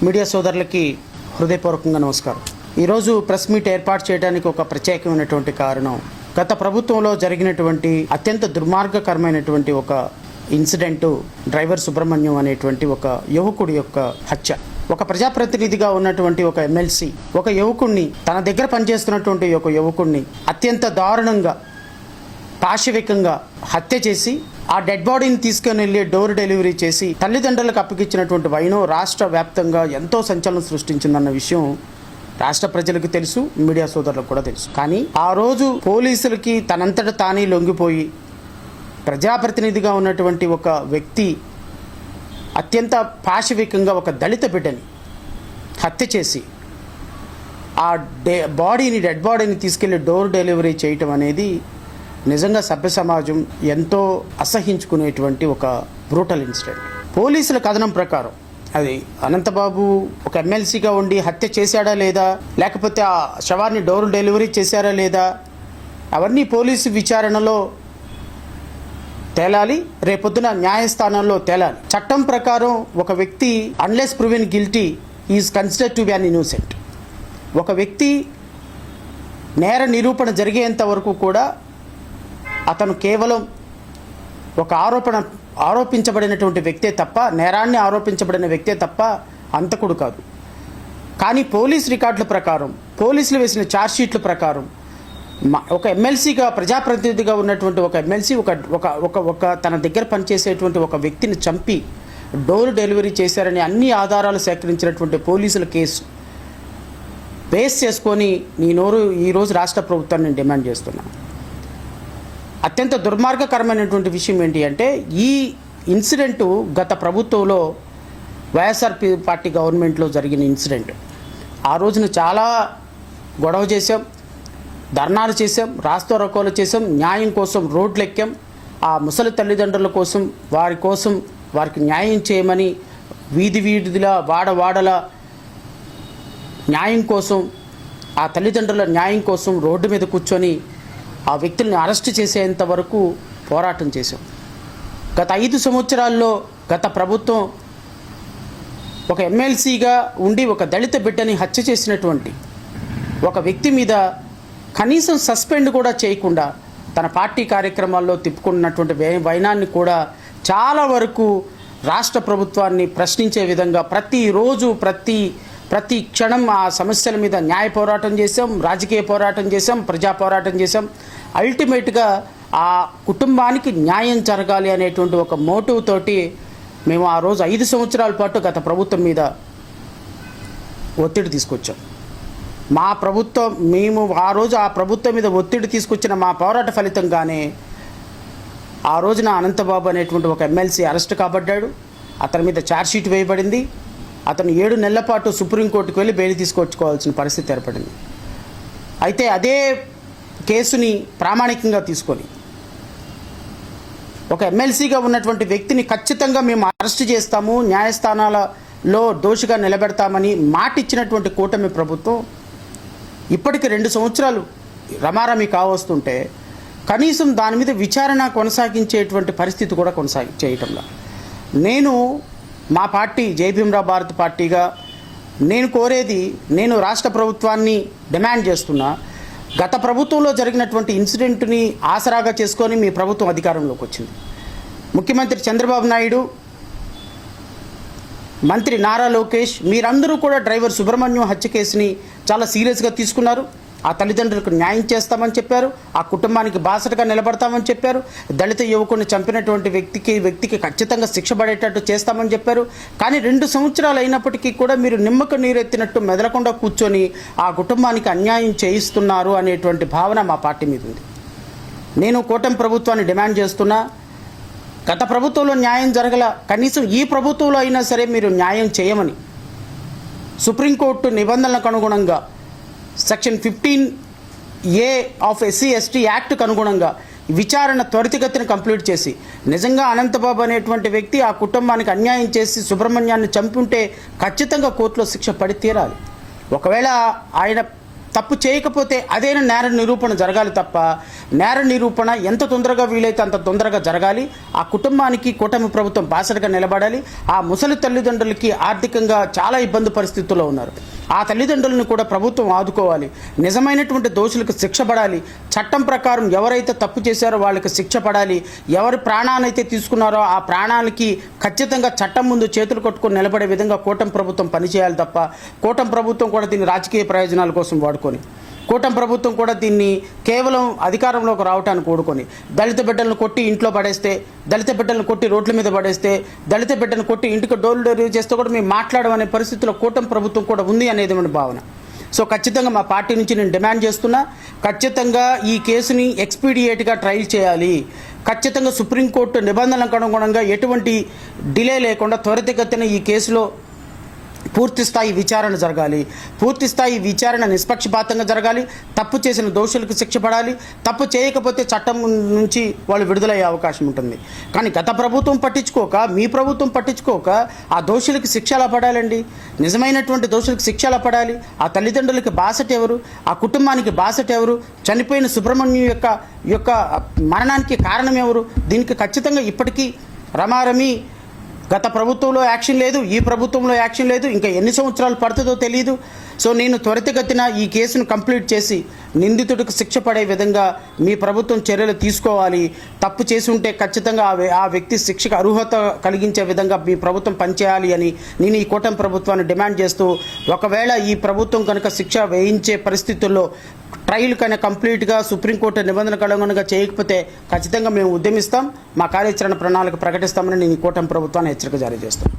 Media సోదరులకి హృదయపూర్వకంగా నమస్కారం. ఈరోజు ప్రెస్ మీట్ ఏర్పాటు చేయడానికి ఒక ప్రత్యేకమైనటువంటి కారణం, గత ప్రభుత్వంలో జరిగినటువంటి అత్యంత దుర్మార్గకరమైనటువంటి ఒక ఇన్సిడెంటు డ్రైవర్ సుబ్రహ్మణ్యం అనేటువంటి ఒక యువకుడి యొక్క హత్య. ఒక ప్రజాప్రతినిధిగా ఉన్నటువంటి ఒక ఎమ్మెల్సీ ఒక యువకుడిని, తన దగ్గర పనిచేస్తున్నటువంటి ఒక యువకుడిని అత్యంత దారుణంగా పాశవికంగా హత్య చేసి ఆ డెడ్ బాడీని తీసుకుని వెళ్ళి డోర్ డెలివరీ చేసి తల్లిదండ్రులకు అప్పగించినటువంటి వైనం రాష్ట్ర వ్యాప్తంగా ఎంతో సంచలనం సృష్టించిందన్న విషయం రాష్ట్ర ప్రజలకు తెలుసు, మీడియా సోదరులకు కూడా తెలుసు. కానీ ఆ రోజు పోలీసులకి తనంతట తానే లొంగిపోయి ప్రజాప్రతినిధిగా ఉన్నటువంటి ఒక వ్యక్తి అత్యంత పాశవికంగా ఒక దళిత బిడ్డని హత్య చేసి ఆ డెడ్ బాడీని తీసుకెళ్లి డోర్ డెలివరీ చేయటం అనేది నిజంగా సభ్య సమాజం ఎంతో అసహించుకునేటువంటి ఒక బ్రూటల్ ఇన్సిడెంట్. పోలీసుల కథనం ప్రకారం అది అనంతబాబు ఒక ఎమ్మెల్సీగా ఉండి హత్య చేశాడా లేదా, లేకపోతే ఆ శవాన్ని డోర్ డెలివరీ చేశారా లేదా, అవన్నీ పోలీసు విచారణలో తేలాలి, రేపొద్దున న్యాయస్థానంలో తేలాలి. చట్టం ప్రకారం ఒక వ్యక్తి unless proven guilty is considered to be an innocent. ఒక వ్యక్తి నేర నిరూపణ జరిగేంత వరకు కూడా అతను కేవలం ఒక ఆరోపించబడినటువంటి వ్యక్తే తప్ప, నేరాన్ని ఆరోపించబడిన వ్యక్తే తప్ప అంతకుడు కాదు. కానీ పోలీస్ రికార్డుల ప్రకారం, పోలీసులు వేసిన ఛార్జ్షీట్ల ప్రకారం ఒక ఎమ్మెల్సీగా, ప్రజాప్రతినిధిగా ఉన్నటువంటి ఒక ఎమ్మెల్సీ ఒక తన దగ్గర పనిచేసేటువంటి ఒక వ్యక్తిని చంపి డోర్ డెలివరీ చేశారని అన్ని ఆధారాలు సేకరించినటువంటి పోలీసుల కేసు బేస్ చేసుకొని ఈరోజు రాష్ట్ర ప్రభుత్వాన్ని నేను డిమాండ్ చేస్తున్నాను. అత్యంత దుర్మార్గకరమైనటువంటి విషయం ఏంటి అంటే, ఈ ఇన్సిడెంటు గత ప్రభుత్వంలో వైఎస్ఆర్ పార్టీ గవర్నమెంట్లో జరిగిన ఇన్సిడెంట్. ఆ రోజున చాలా గొడవ చేసాం, ధర్నాలు చేసాం, రాస్తారోకోలు చేసాం, న్యాయం కోసం రోడ్లు ఎక్కాం. ఆ ముసలి తల్లిదండ్రుల కోసం, వారికి న్యాయం చేయమని వీధిలా వాడల న్యాయం కోసం, ఆ తల్లిదండ్రుల న్యాయం కోసం రోడ్డు మీద కూర్చొని ఆ వ్యక్తుల్ని అరెస్ట్ చేసేంత వరకు పోరాటం చేశాం. గత 5 సంవత్సరాల్లో గత ప్రభుత్వం ఒక ఎమ్మెల్సీగా ఉండి ఒక దళిత బిడ్డని హత్య చేసినటువంటి ఒక వ్యక్తి మీద కనీసం సస్పెండ్ కూడా చేయకుండా తన పార్టీ కార్యక్రమాల్లో తిప్పుకున్నటువంటి వైనాన్ని కూడా చాలా వరకు రాష్ట్ర ప్రభుత్వాన్ని ప్రశ్నించే విధంగా ప్రతిరోజు ప్రతి క్షణం ఆ సమస్యల మీద న్యాయ పోరాటం చేసాం, రాజకీయ పోరాటం చేసాం, ప్రజా పోరాటం చేసాం. అల్టిమేట్గా ఆ కుటుంబానికి న్యాయం జరగాలి అనేటువంటి ఒక మోటివ్ తోటి మేము ఆ రోజు 5 సంవత్సరాల పాటు గత ప్రభుత్వం మీద ఒత్తిడి తీసుకొచ్చాం. మేము ఆ రోజు ఆ ప్రభుత్వం మీద ఒత్తిడి తీసుకొచ్చిన మా పోరాట ఫలితంగానే ఆ రోజున అనంతబాబు అనేటువంటి ఒక ఎమ్మెల్సీ అరెస్ట్ కాబడ్డాడు. అతని మీద ఛార్జ్షీట్ వేయబడింది. అతను 7 నెలల పాటు సుప్రీంకోర్టుకు వెళ్ళి బెయిల్ తీసుకొచ్చుకోవాల్సిన పరిస్థితి ఏర్పడింది. అయితే అదే కేసుని ప్రామాణికంగా తీసుకొని ఒక ఎమ్మెల్సీగా ఉన్నటువంటి వ్యక్తిని ఖచ్చితంగా మేము అరెస్ట్ చేస్తాము, న్యాయస్థానాలలో దోషిగా నిలబెడతామని మాట ఇచ్చినటువంటి కూటమి ప్రభుత్వం ఇప్పటికి 2 సంవత్సరాలు రమారమి కావస్తుంటే కనీసం దాని మీద విచారణ కొనసాగించేటువంటి పరిస్థితి కూడా చేయటంలా. మా పార్టీ జై భీమ్రావ్ భారత్ పార్టీగా నేను కోరేది, నేను రాష్ట్ర ప్రభుత్వాన్ని డిమాండ్ చేస్తున్నా, గత ప్రభుత్వంలో జరిగినటువంటి ఇన్సిడెంట్ని ఆసరాగా చేసుకొని మీ ప్రభుత్వం అధికారంలోకి వచ్చింది. ముఖ్యమంత్రి చంద్రబాబు నాయుడు, మంత్రి నారా లోకేష్, మీరందరూ కూడా డ్రైవర్ సుబ్రహ్మణ్యం హత్య కేసుని చాలా సీరియస్గా తీసుకున్నారు. ఆ తల్లిదండ్రులకు న్యాయం చేస్తామని చెప్పారు, ఆ కుటుంబానికి బాసటగా నిలబడతామని చెప్పారు, దళిత యువకుడిని చంపినటువంటి వ్యక్తికి ఖచ్చితంగా శిక్ష పడేటట్టు చేస్తామని చెప్పారు. కానీ 2 సంవత్సరాలు అయినప్పటికీ కూడా మీరు నిమ్మకు నీరెత్తినట్టు మెదలకుండా కూర్చొని ఆ కుటుంబానికి అన్యాయం చేయిస్తున్నారు అనేటువంటి భావన మా పార్టీ మీద ఉంది. నేను కూటమి ప్రభుత్వాన్ని డిమాండ్ చేస్తున్నా, గత ప్రభుత్వంలో న్యాయం జరగల, కనీసం ఈ ప్రభుత్వంలో అయినా సరే మీరు న్యాయం చేయమని సుప్రీంకోర్టు నిబంధనలకు అనుగుణంగా సెక్షన్ 15A ఆఫ్ SC/ST యాక్ట్కు అనుగుణంగా విచారణ త్వరితగతిన కంప్లీట్ చేసి, నిజంగా అనంతబాబు అనేటువంటి వ్యక్తి ఆ కుటుంబానికి అన్యాయం చేసి సుబ్రహ్మణ్యాన్ని చంపుంటే ఖచ్చితంగా కోర్టులో శిక్ష పడి తీరాలి. ఒకవేళ ఆయన తప్పు చేయకపోతే అదేనా నేర నిరూపణ జరగాలి తప్ప, నేర నిరూపణ ఎంత తొందరగా వీలైతే అంత తొందరగా జరగాలి. ఆ కుటుంబానికి కూటమి ప్రభుత్వం బాసటగా నిలబడాలి. ఆ ముసలి తల్లిదండ్రులకి ఆర్థికంగా చాలా ఇబ్బంది పరిస్థితుల్లో ఉన్నారు. ఆ తల్లిదండ్రులను కూడా ప్రభుత్వం ఆదుకోవాలి. నిజమైనటువంటి దోషులకు శిక్ష పడాలి. చట్టం ప్రకారం ఎవరైతే తప్పు చేశారో వాళ్ళకి శిక్ష పడాలి. ఎవరి ప్రాణానైతే తీసుకున్నారో ఆ ప్రాణాలకి ఖచ్చితంగా చట్టం ముందు చేతులు కట్టుకొని నిలబడే విధంగా కూటమి ప్రభుత్వం పనిచేయాలి తప్ప, కూటమి ప్రభుత్వం కూడా దీన్ని రాజకీయ ప్రయోజనాల కోసం వాడుకొని, కూటమి ప్రభుత్వం కూడా దీన్ని కేవలం అధికారంలోకి రావటానికి కూడుకొని దళిత బిడ్డలను కొట్టి ఇంట్లో పడేస్తే, దళిత బిడ్డలను కొట్టి రోడ్ల మీద పడేస్తే, దళిత బిడ్డను కొట్టి ఇంటికి డోర్ డెలివరీ చేస్తే కూడా మేము మాట్లాడమనే పరిస్థితిలో కూటమి ప్రభుత్వం కూడా ఉంది అనేది మన భావన. సో ఖచ్చితంగా మా పార్టీ నుంచి నేను డిమాండ్ చేస్తున్నా, ఖచ్చితంగా ఈ కేసుని ఎక్స్పీడియేట్గా ట్రయల్ చేయాలి. ఖచ్చితంగా సుప్రీంకోర్టు నిబంధనలకు అనుగుణంగా ఎటువంటి డిలే లేకుండా త్వరితగతిన ఈ కేసులో పూర్తి స్థాయి విచారణ జరగాలి. పూర్తి స్థాయి విచారణ నిష్పక్షపాతంగా జరగాలి. తప్పు చేసిన దోషులకు శిక్ష పడాలి. తప్పు చేయకపోతే చట్టం నుంచి వాళ్ళు విడుదలయ్యే అవకాశం ఉంటుంది. కానీ గత ప్రభుత్వం పట్టించుకోక, మీ ప్రభుత్వం పట్టించుకోక ఆ దోషులకు శిక్ష ఎలా పడాలండి? నిజమైనటువంటి దోషులకు శిక్ష ఎలా పడాలి? ఆ తల్లిదండ్రులకి బాసట ఎవరు? ఆ కుటుంబానికి బాసట ఎవరు? చనిపోయిన సుబ్రహ్మణ్యం యొక్క మరణానికి కారణం ఎవరు? దీనికి ఖచ్చితంగా ఇప్పటికీ రమారమి గత ప్రభుత్వంలో యాక్షన్ లేదు, ఈ ప్రభుత్వంలో యాక్షన్ లేదు. ఇంకా ఎన్ని సంవత్సరాలు పడుతుందో తెలియదు. సో నేను త్వరితగతిన ఈ కేసును కంప్లీట్ చేసి నిందితుడికి శిక్ష పడే విధంగా మీ ప్రభుత్వం చర్యలు తీసుకోవాలి. తప్పు చేసి ఉంటే ఖచ్చితంగా ఆ వ్యక్తి శిక్షకు అర్హత కలిగించే విధంగా మీ ప్రభుత్వం పనిచేయాలి అని నేను ఈ కూటమి ప్రభుత్వాన్ని డిమాండ్ చేస్తూ, ఒకవేళ ఈ ప్రభుత్వం కనుక శిక్ష వేయించే పరిస్థితుల్లో ట్రయల్ కన్నా కంప్లీట్గా సుప్రీంకోర్టు నిబంధనలకు అనుగుణంగా చేయకపోతే ఖచ్చితంగా మేము ఉద్యమిస్తాం. మా కార్యాచరణ ప్రణాళిక ప్రకటిస్తామని నేను ఈ కూటమి ప్రభుత్వాన్ని హెచ్చరిక జారీ చేస్తాను.